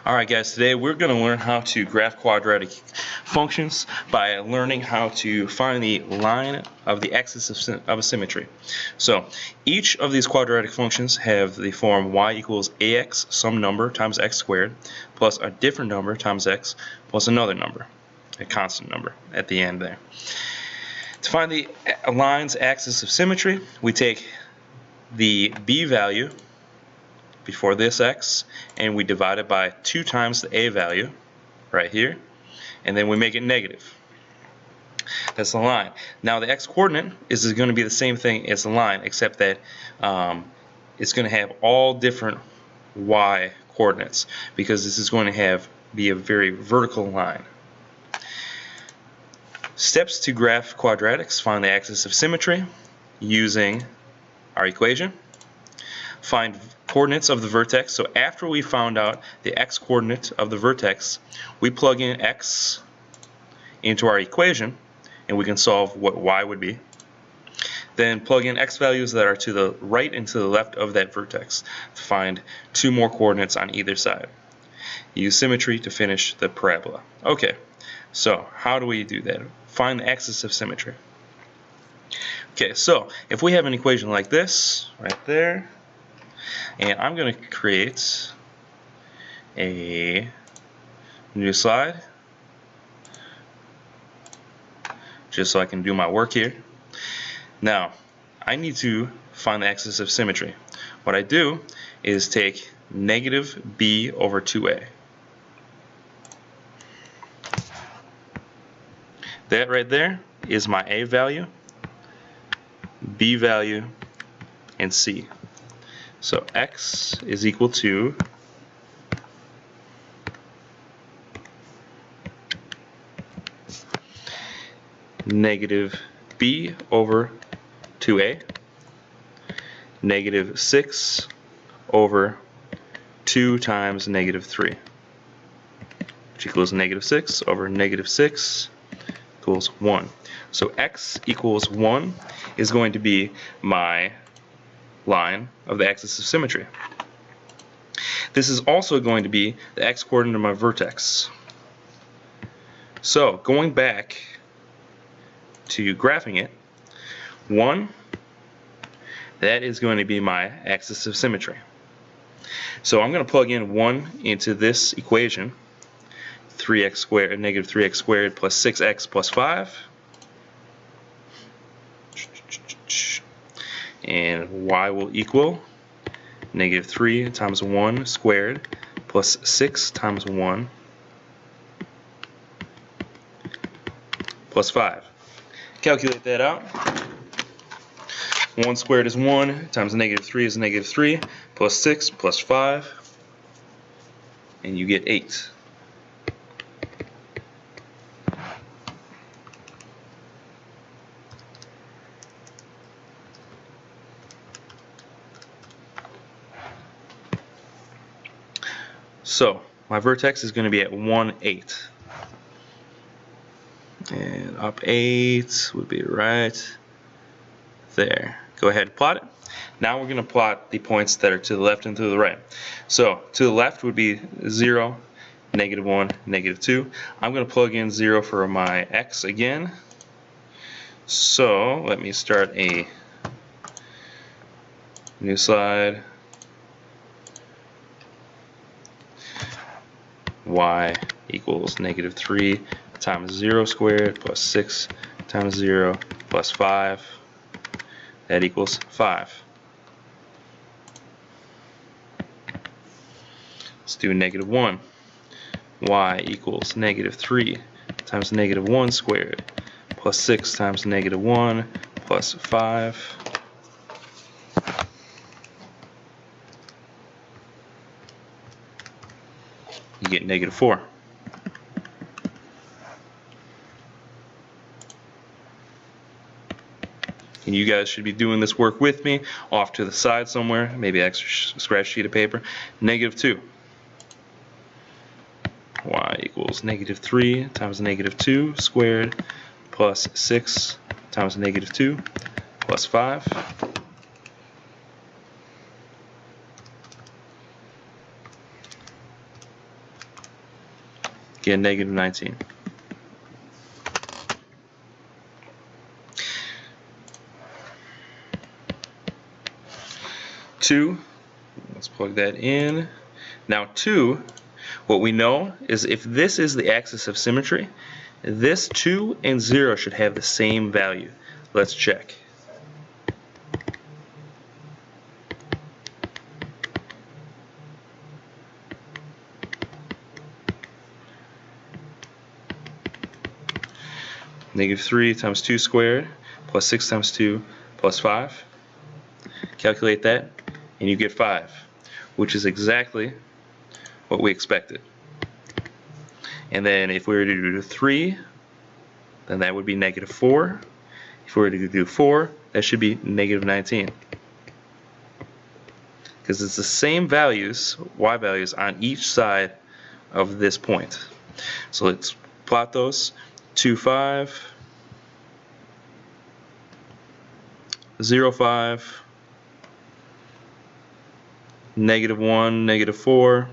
Alright guys, today we're going to learn how to graph quadratic functions by learning how to find the line of the axis of a symmetry. So each of these quadratic functions have the form y equals ax some number times x squared plus a different number times x plus another number, a constant number at the end there. To find the line's axis of symmetry, we take the b value before this x and we divide it by 2 times the a value right here, and then we make it negative. That's the line. Now the x coordinate is going to be the same thing as the line, except that it's going to have all different y coordinates because this is going to be a very vertical line. Steps to graph quadratics: find the axis of symmetry using our equation. Find coordinates of the vertex. So after we found out the x coordinate of the vertex, we plug in x into our equation and we can solve what y would be. Then plug in x values that are to the right and to the left of that vertex to find 2 more coordinates on either side. Use symmetry to finish the parabola. Okay, so how do we do that? Find the axis of symmetry. Okay, so if we have an equation like this right there, and I'm going to create a new slide just so I can do my work here. Now I need to find the axis of symmetry. What I do is take negative b over 2a. That right there is my a value, b value, and c. So x is equal to negative b over 2a, negative 6 over 2 times negative 3, which equals negative 6 over negative 6 equals 1. So x equals 1 is going to be my line of the axis of symmetry. This is also going to be the x coordinate of my vertex. So going back to graphing it, 1, that is going to be my axis of symmetry. So I'm going to plug in 1 into this equation, 3x squared, negative 3x squared plus 6x plus 5. And y will equal negative 3 times 1 squared plus 6 times 1 plus 5. Calculate that out. 1 squared is 1 times negative 3 is negative 3 plus 6 plus 5, and you get 8. So my vertex is going to be at 1, 8. And up 8 would be right there. Go ahead and plot it. Now we're going to plot the points that are to the left and to the right. So to the left would be 0, negative 1, negative 2. I'm going to plug in 0 for my x again. So let me start a new slide. Y equals negative 3 times 0 squared plus 6 times 0 plus 5. That equals 5. Let's do negative 1. Y equals negative 3 times negative 1 squared plus 6 times negative 1 plus 5. You get negative 4. And you guys should be doing this work with me off to the side somewhere, maybe an extra scratch sheet of paper. Negative 2. Y equals negative 3 times negative 2 squared plus 6 times negative 2 plus 5. get negative 19. Two, let's plug that in. Now 2, what we know is if this is the axis of symmetry, this 2 and 0 should have the same value. Let's check. Negative 3 times 2 squared plus 6 times 2 plus 5. Calculate that and you get 5, which is exactly what we expected. And then if we were to do 3, then that would be negative 4. If we were to do 4, that should be negative 19. Because it's the same values, y values, on each side of this point. So let's plot those. 2, 5, 0, 5, negative 1, negative 4,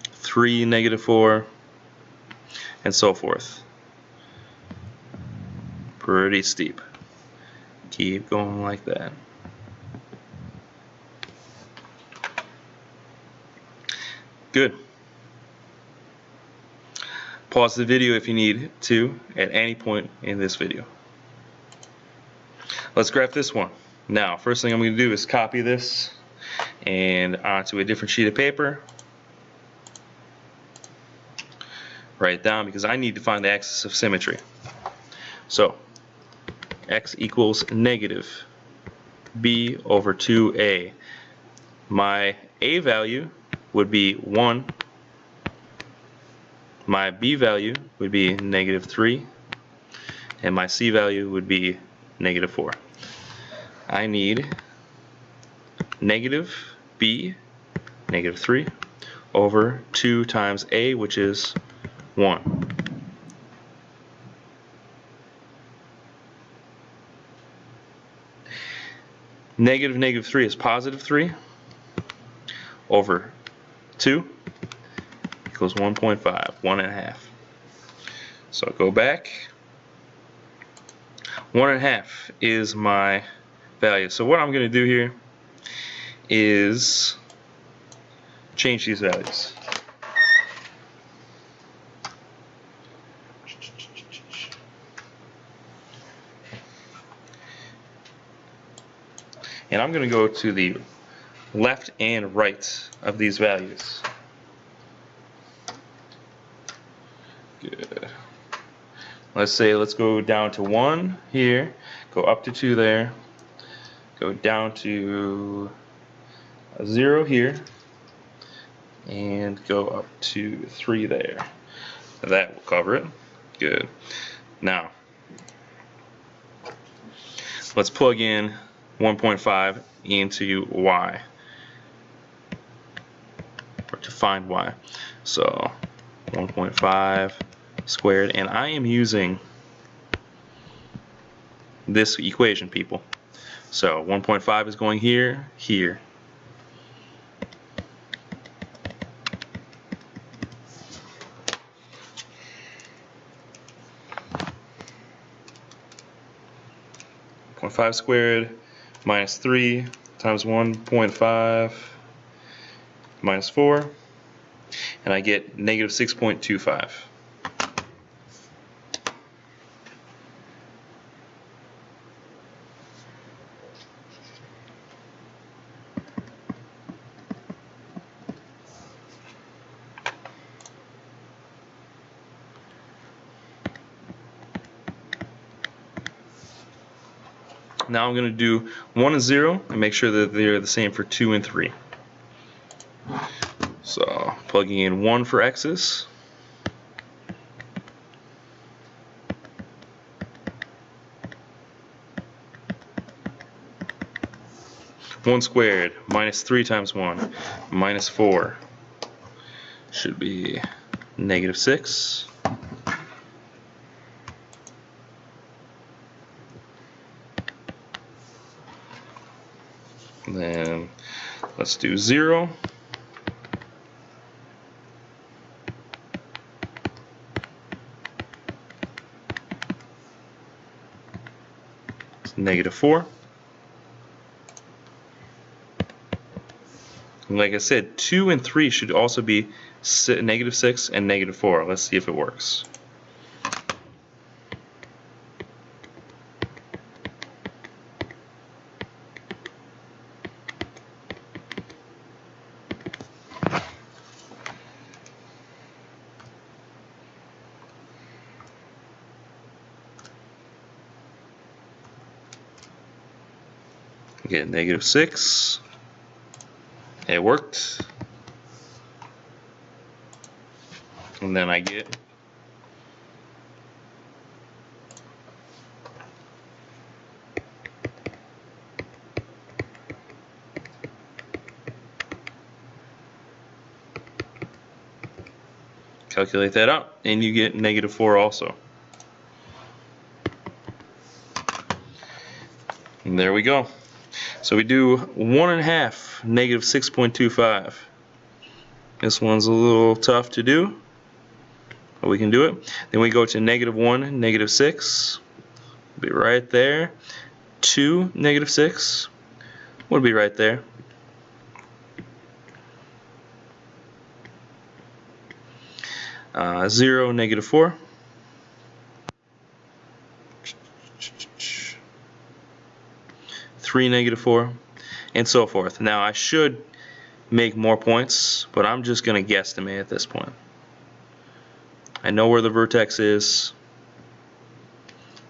3, negative 4, and so forth. Pretty steep. Keep going like that. Good. Pause the video if you need to at any point in this video. Let's graph this one. Now, first thing I'm going to do is copy this and onto a different sheet of paper. Write it down because I need to find the axis of symmetry. So, x equals negative b over 2a. My a value would be 1. My b value would be negative 3. And my c value would be negative 4. I need negative b, negative 3, over 2 times a, which is 1. Negative 3 is positive 3 over 2 equals 1.5, 1.5. So go back. 1.5 is my value. So what I'm going to do here is change these values. And I'm going to go to the left and right of these values. Good. Let's go down to 1 here, go up to 2 there, go down to 0 here, and go up to 3 there. That will cover it. Good. Now, let's plug in 1.5 into y, or to find y. So 1.5 squared, and I am using this equation, people. So 1.5 is going here, here. .5 squared minus 3 times 1.5 minus 4, and I get negative 6.25. Now I'm going to do 1 and 0 and make sure that they're the same for 2 and 3. So plugging in 1 for x's. One squared minus 3 times 1 minus 4 should be negative 6. Then let's do 0. negative 4. And like I said, 2 and 3 should also be negative 6 and negative 4. Let's see if it works. Get negative 6. It worked. And then I get calculate that out, and you get negative 4 also. And there we go. So we do 1/2 negative 6.25. This one's a little tough to do, but we can do it. Then we go to negative 1, negative 6. Be right there. 2, negative 6 would be right there. Zero, negative 4. 3, negative 4, and so forth. Now I should make more points, but I'm just going to guesstimate at this point. I know where the vertex is.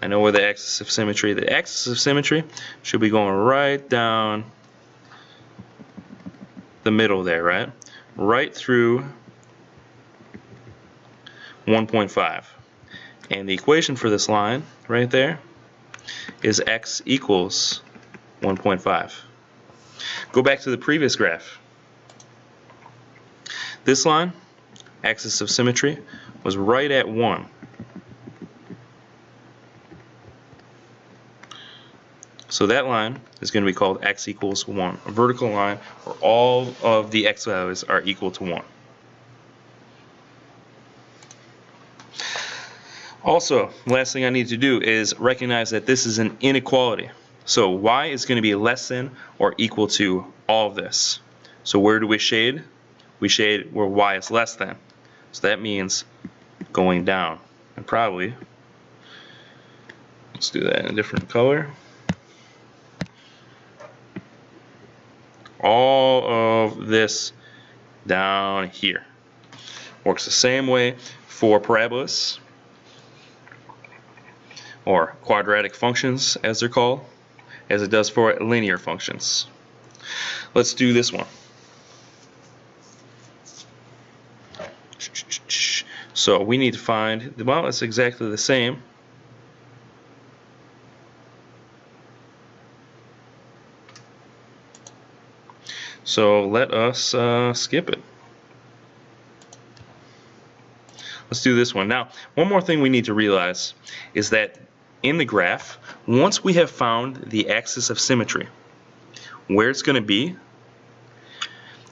I know where the axis of symmetry. The axis of symmetry should be going right down the middle there, right? Right through 1.5. And the equation for this line right there is x equals 1.5. Go back to the previous graph. This line, axis of symmetry, was right at 1. So that line is going to be called x equals 1, a vertical line where all of the x values are equal to 1. Also, last thing I need to do is recognize that this is an inequality. So y is going to be less than or equal to all of this. So where do we shade? We shade where y is less than. So that means going down. And probably, let's do that in a different color. All of this down here. Works the same way for parabolas, or quadratic functions as they're called, as it does for linear functions. Let's do this one. So we need to find, well, it's exactly the same. So let us skip it. Let's do this one. Now, one more thing we need to realize is that in the graph, once we have found the axis of symmetry, where it's going to be,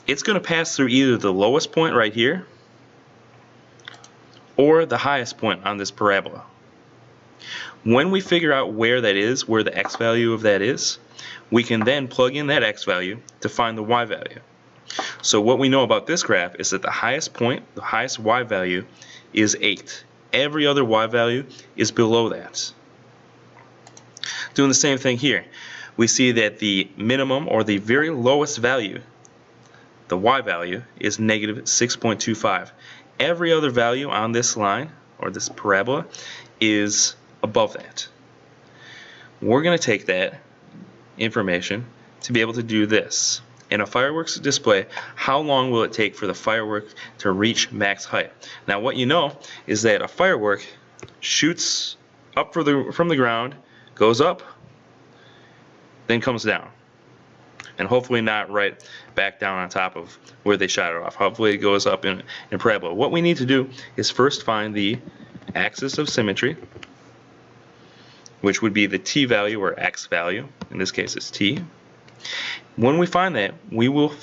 it's going to pass through either the lowest point right here or the highest point on this parabola. When we figure out where that is, where the x value of that is, we can then plug in that x value to find the y value. So what we know about this graph is that the highest point, the highest y value, is 8. Every other y value is below that. Doing the same thing here. We see that the minimum, or the very lowest value, the y value, is negative 6.25. Every other value on this line, or this parabola, is above that. We're going to take that information to be able to do this. In a fireworks display, how long will it take for the firework to reach max height? Now what you know is that a firework shoots up from the ground, goes up, then comes down. And hopefully not right back down on top of where they shot it off. Hopefully it goes up in parabola. What we need to do is first find the axis of symmetry, which would be the t value or x value. In this case it's t. When we find that, we will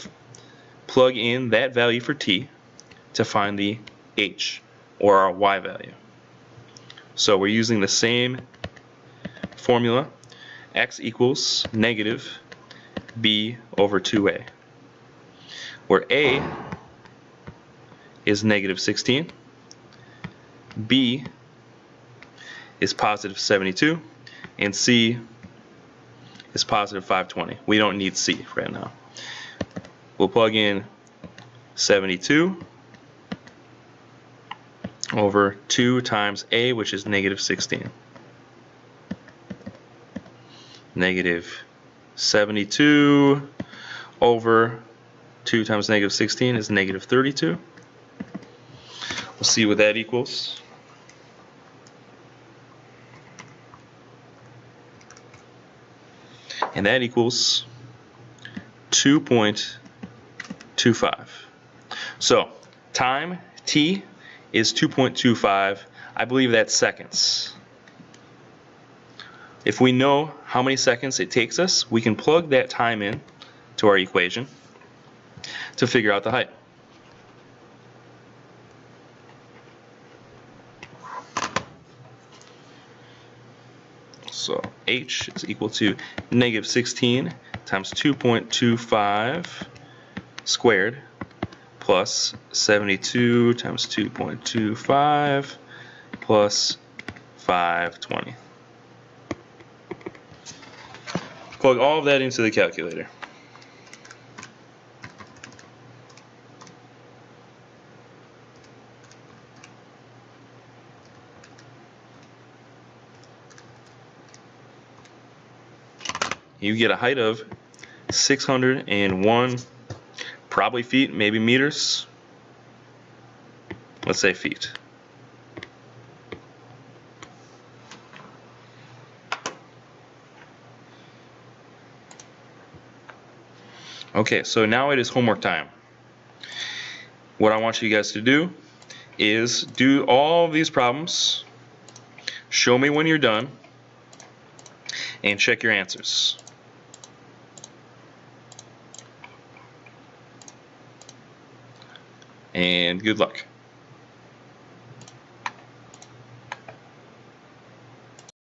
plug in that value for t to find the h, or our y value. So we're using the same formula x equals negative b over 2a, where a is negative 16, b is positive 72, and c is positive 520. We don't need c right now. We'll plug in 72 over 2 times a, which is negative 16. Negative 72 over 2 times negative 16 is negative 32. We'll see what that equals. And that equals 2.25. So time, t, is 2.25. I believe that's seconds. If we know how many seconds it takes us, we can plug that time in to our equation to figure out the height. So h is equal to negative 16 times 2.25 squared plus 72 times 2.25 plus 520. Plug all of that into the calculator. You get a height of 601, probably feet, maybe meters. Let's say feet. Okay, so now it is homework time. What I want you guys to do is do all these problems, show me when you're done, and check your answers. And good luck.